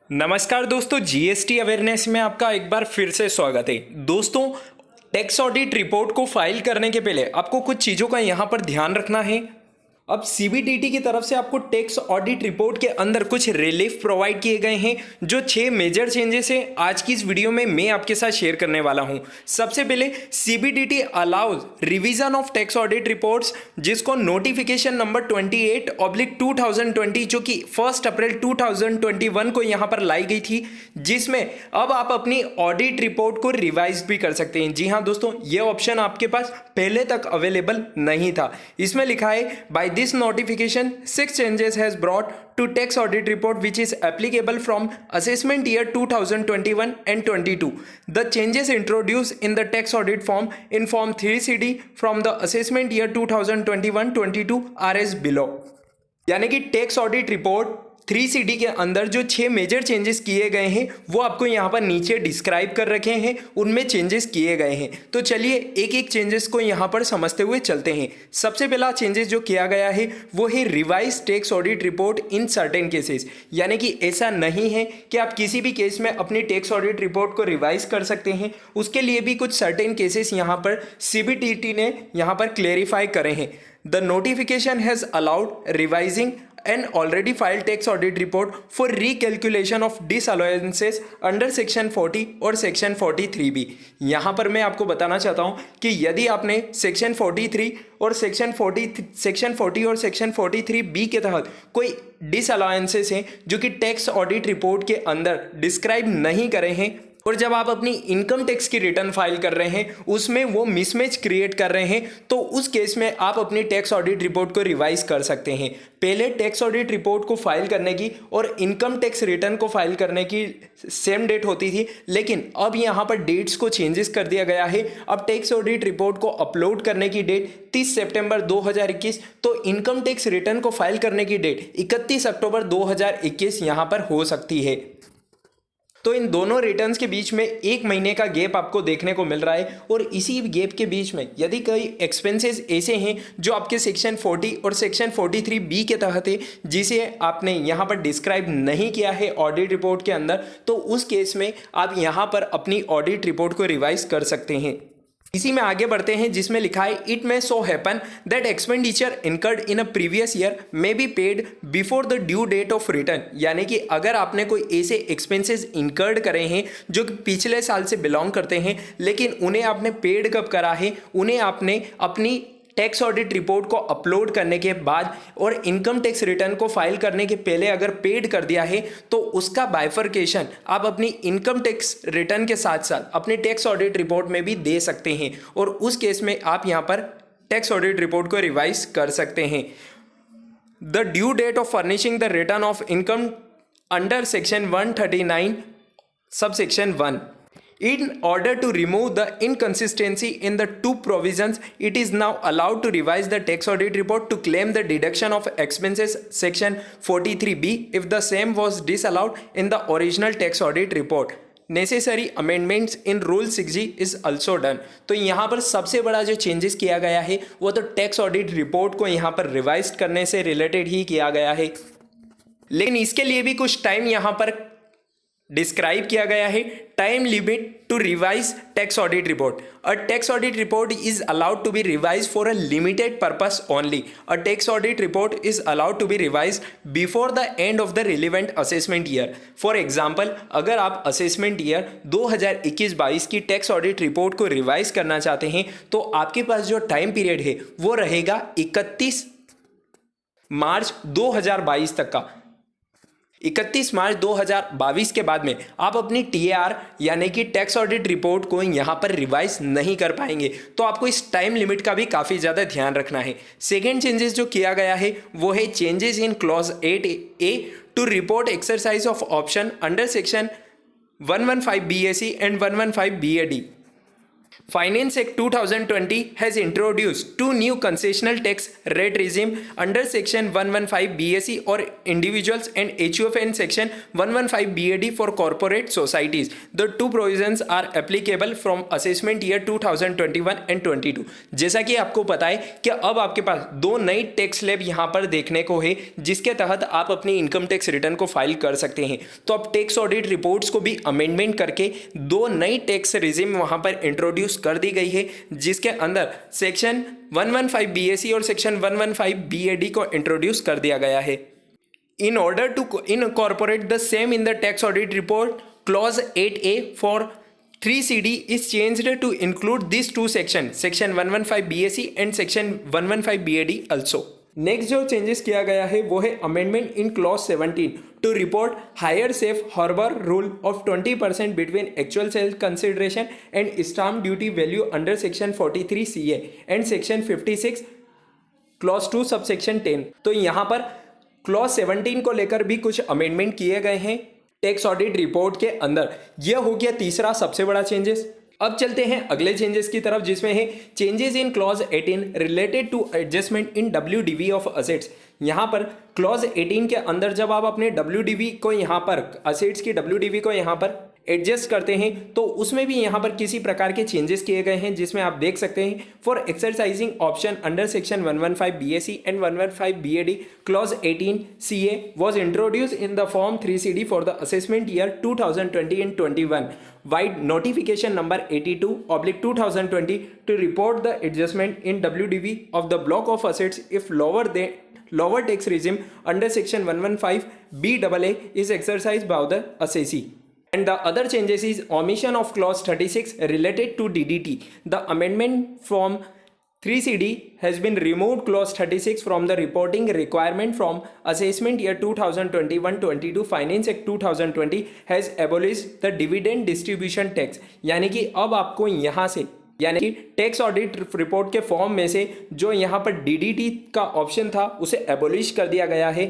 नमस्कार दोस्तों, GST awareness में आपका एक बार फिर से स्वागत है। दोस्तों, टैक्स ऑडिट रिपोर्ट को फाइल करने के पहले आपको कुछ चीज़ों का यहाँ पर ध्यान रखना है। अब सीबीडीटी की तरफ से आपको टैक्स ऑडिट रिपोर्ट के अंदर कुछ रिलीफ प्रोवाइड किए गए हैं। जो 6 मेजर चेंजेस हैं आज की इस वीडियो में मैं आपके साथ शेयर करने वाला हूं। सबसे पहले CBDT allows revision of tax audit reports, जिसको नोटिफिकेशन नंबर 28/2020 जो कि 1 अप्रैल 2021 को यहां पर लाई गई थी, जिसमें अब आप अपनी ऑडिट रिपोर्ट को रिवाइज भी कर सकते हैं। जी हाँ दोस्तों, ये ऑप्शन आपके पास पहले तक अवेलेबल नहीं था। इसमें लिखा है bye this notification 6 changes has brought to tax audit report which is applicable from assessment year 2021 and 22. The changes introduced in the tax audit form in form 3CD from the assessment year 2021-22 are as below. यानी कि tax audit report 3CD के अंदर जो 6 major changes किए गए हैं वो आपको यहाँ पर नीचे डिस्क्राइब कर रखे हैं, उनमें चेंजेस किए गए हैं। तो चलिए एक एक चेंजेस को यहाँ पर समझते हुए चलते हैं। सबसे पहला चेंजेस जो किया गया है वो है revise tax audit report in certain cases. यानी कि ऐसा नहीं है कि आप किसी भी केस में अपनी टैक्स ऑडिट रिपोर्ट को रिवाइज कर सकते हैं, उसके लिए भी कुछ सर्टेन केसेस यहाँ पर सीबीडीटी ने यहाँ पर क्लेरिफाई करे हैं। The notification has allowed revising an already filed tax audit report for recalculation of disallowances under section 40 और section 43B। यहाँ पर मैं आपको बताना चाहता हूँ कि यदि आपने सेक्शन 43 और सेक्शन 40 और सेक्शन 43B के तहत कोई डिसअलाउंसेस हैं जो कि टैक्स ऑडिट रिपोर्ट के अंदर डिस्क्राइब नहीं करे हैं, और जब आप अपनी इनकम टैक्स की रिटर्न फाइल कर रहे हैं उसमें वो मिसमैच क्रिएट कर रहे हैं, तो उस केस में आप अपनी टैक्स ऑडिट रिपोर्ट को रिवाइज कर सकते हैं। पहले टैक्स ऑडिट रिपोर्ट को फाइल करने की और इनकम टैक्स रिटर्न को फाइल करने की सेम डेट होती थी, लेकिन अब यहाँ पर डेट्स को चेंजेस कर दिया गया है। अब टैक्स ऑडिट रिपोर्ट को अपलोड करने की डेट 30 सितंबर 2021, तो इनकम टैक्स रिटर्न को फाइल करने की डेट 31 अक्टूबर 2021 यहाँ पर हो सकती है। तो इन दोनों रिटर्न्स के बीच में 1 महीने का गैप आपको देखने को मिल रहा है, और इसी गैप के बीच में यदि कई एक्सपेंसेस ऐसे हैं जो आपके सेक्शन 40 और सेक्शन 43B के तहत है, जिसे आपने यहाँ पर डिस्क्राइब नहीं किया है ऑडिट रिपोर्ट के अंदर, तो उस केस में आप यहाँ पर अपनी ऑडिट रिपोर्ट को रिवाइज कर सकते हैं। इसी में आगे बढ़ते हैं, जिसमें लिखा है it may so happen that expenditure incurred in a previous year may be paid before the due date of return. यानी कि अगर आपने कोई ऐसे एक्सपेंसेस इनकर्ड करे हैं जो कि पिछले साल से बिलोंग करते हैं, लेकिन उन्हें आपने पेड कब करा है, उन्हें आपने अपनी टैक्स ऑडिट रिपोर्ट को अपलोड करने के बाद और इनकम टैक्स रिटर्न को फाइल करने के पहले अगर पेड कर दिया है, तो उसका बाइफर्केशन आप अपनी इनकम टैक्स रिटर्न के साथ साथ अपनी टैक्स ऑडिट रिपोर्ट में भी दे सकते हैं, और उस केस में आप यहाँ पर टैक्स ऑडिट रिपोर्ट को रिवाइज कर सकते हैं। The due date of furnishing the return of income under section 139 subsection 1। In order to remove the inconsistency in the two provisions, it is now allowed to revise the tax audit report to claim the deduction of expenses section 43B if the same was disallowed in the original tax audit report. Necessary amendments in Rule 6G is also done। तो यहाँ पर सबसे बड़ा जो changes किया गया है वो तो टैक्स ऑडिट रिपोर्ट को यहाँ पर रिवाइज करने से रिलेटेड ही किया गया है, लेकिन इसके लिए भी कुछ टाइम यहाँ पर डिस्क्राइब किया गया है। Time limit to revise tax audit report. A tax audit report is allowed to be revise for a limited purpose only. A tax audit report is allowed to be revise before the end of the relevant assessment year. For example, अगर आप assessment year 2021-22 की tax audit report को revise करना चाहते हैं, तो आपके पास जो टाइम पीरियड है वो रहेगा 31 मार्च 2022 तक का। 31 मार्च 2022 के बाद में आप अपनी TAR यानी कि टैक्स ऑडिट रिपोर्ट को यहाँ पर रिवाइज नहीं कर पाएंगे, तो आपको इस टाइम लिमिट का भी काफ़ी ज़्यादा ध्यान रखना है। सेकेंड चेंजेस जो किया गया है वो है changes in clause 8A to report exercise of option under section 115 BAC and 115 BAD। Finance Act 2020 has introduced two new concessional tax rate regime under Section 115 BSE for individuals and HUF and Section 115 BAD for corporate societies. The two provisions are applicable from assessment year 2021 and 22. जैसा कि आपको पता है कि अब आपके पास दो नई टैक्स स्लैब यहाँ पर देखने को है जिसके तहत आप अपनी इनकम टैक्स रिटर्न को फाइल कर सकते हैं। तो अब टैक्स ऑडिट रिपोर्ट्स को भी अमेंडमेंट करके दो नई टैक्स रिजिम वहाँ पर इंट्रोड्यूस कर दी गई है जिसके अंदर सेक्शन 115 BSE और सेक्शन 115 BAD को इंट्रोड्यूस कर दिया गया है। In order to incorporate the same in the tax audit report clause 8A for 3CD is changed to include these two sections, section 115 BSE and section 115 BAD also. Next जो changes किया गया है वो है amendment in clause 17 to report higher safe harbour rule of 20% between actual sale consideration and stamp duty value under section 43 CA and section 56 clause 2 sub section 10। तो यहाँ पर clause 17 को लेकर भी कुछ अमेंडमेंट किए गए हैं टैक्स ऑडिट रिपोर्ट के अंदर। यह हो गया तीसरा सबसे बड़ा चेंजेस। अब चलते हैं अगले चेंजेस की तरफ जिसमें है changes in clause 18 related to adjustment in WDV of assets. यहाँ पर क्लॉज 18 के अंदर जब आप अपने WDV को यहाँ पर असेट्स की WDV को यहाँ पर एडजस्ट करते हैं तो उसमें भी यहाँ पर किसी प्रकार के चेंजेस किए गए हैं जिसमें आप देख सकते हैं for exercising option under section 115 BSE and 115 BAD clause 18 CA was introduce in the form 3CD for the assessment year 2020 and 21 vide notification number 82/2020 to report the adjustment in WDV of the block of assets if lower tax regime under section 115 BAA is exercised by the assessee. And the other changes is omission of clause 36 related to DDT. The amendment from 3CD has been removed clause 36 from the reporting requirement from assessment year 2021-22 Finance Act 2020 has abolished the dividend distribution tax. यानी कि अब आपको यहाँ से यानी कि tax audit report के form में से जो यहाँ पर DDT का ऑप्शन था उसे एबोलिश कर दिया गया है।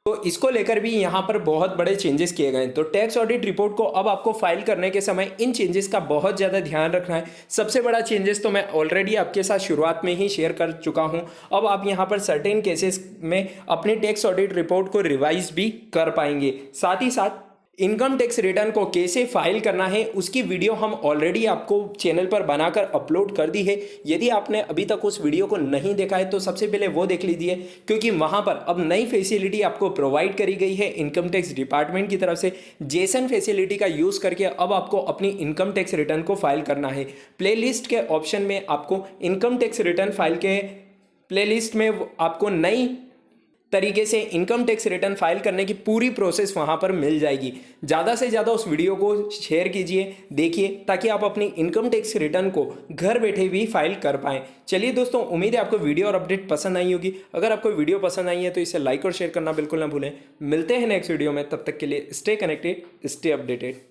तो इसको लेकर भी यहाँ पर बहुत बड़े चेंजेस किए गए हैं। तो टैक्स ऑडिट रिपोर्ट को अब आपको फाइल करने के समय इन चेंजेस का बहुत ज़्यादा ध्यान रखना है। सबसे बड़ा चेंजेस तो मैं ऑलरेडी आपके साथ शुरुआत में ही शेयर कर चुका हूँ। अब आप यहाँ पर सर्टेन केसेस में अपनी टैक्स ऑडिट रिपोर्ट को रिवाइज भी कर पाएंगे। साथ ही साथ इनकम टैक्स रिटर्न को कैसे फाइल करना है उसकी वीडियो हम ऑलरेडी आपको चैनल पर बनाकर अपलोड कर दी है। यदि आपने अभी तक उस वीडियो को नहीं देखा है तो सबसे पहले वो देख लीजिए क्योंकि वहाँ पर अब नई फैसिलिटी आपको प्रोवाइड करी गई है इनकम टैक्स डिपार्टमेंट की तरफ से। जेसन फैसिलिटी का यूज़ करके अब आपको अपनी इनकम टैक्स रिटर्न को फाइल करना है। प्लेलिस्ट के ऑप्शन में आपको इनकम टैक्स रिटर्न फाइल के प्लेलिस्ट में आपको नई तरीके से इनकम टैक्स रिटर्न फाइल करने की पूरी प्रोसेस वहां पर मिल जाएगी। ज़्यादा से ज़्यादा उस वीडियो को शेयर कीजिए, देखिए, ताकि आप अपनी इनकम टैक्स रिटर्न को घर बैठे भी फाइल कर पाएँ। चलिए दोस्तों, उम्मीद है आपको वीडियो और अपडेट पसंद आई होगी। अगर आपको वीडियो पसंद आई है तो इसे लाइक और शेयर करना बिल्कुल ना भूलें। मिलते हैं नेक्स्ट वीडियो में, तब तक के लिए स्टे कनेक्टेड, स्टे अपडेटेड।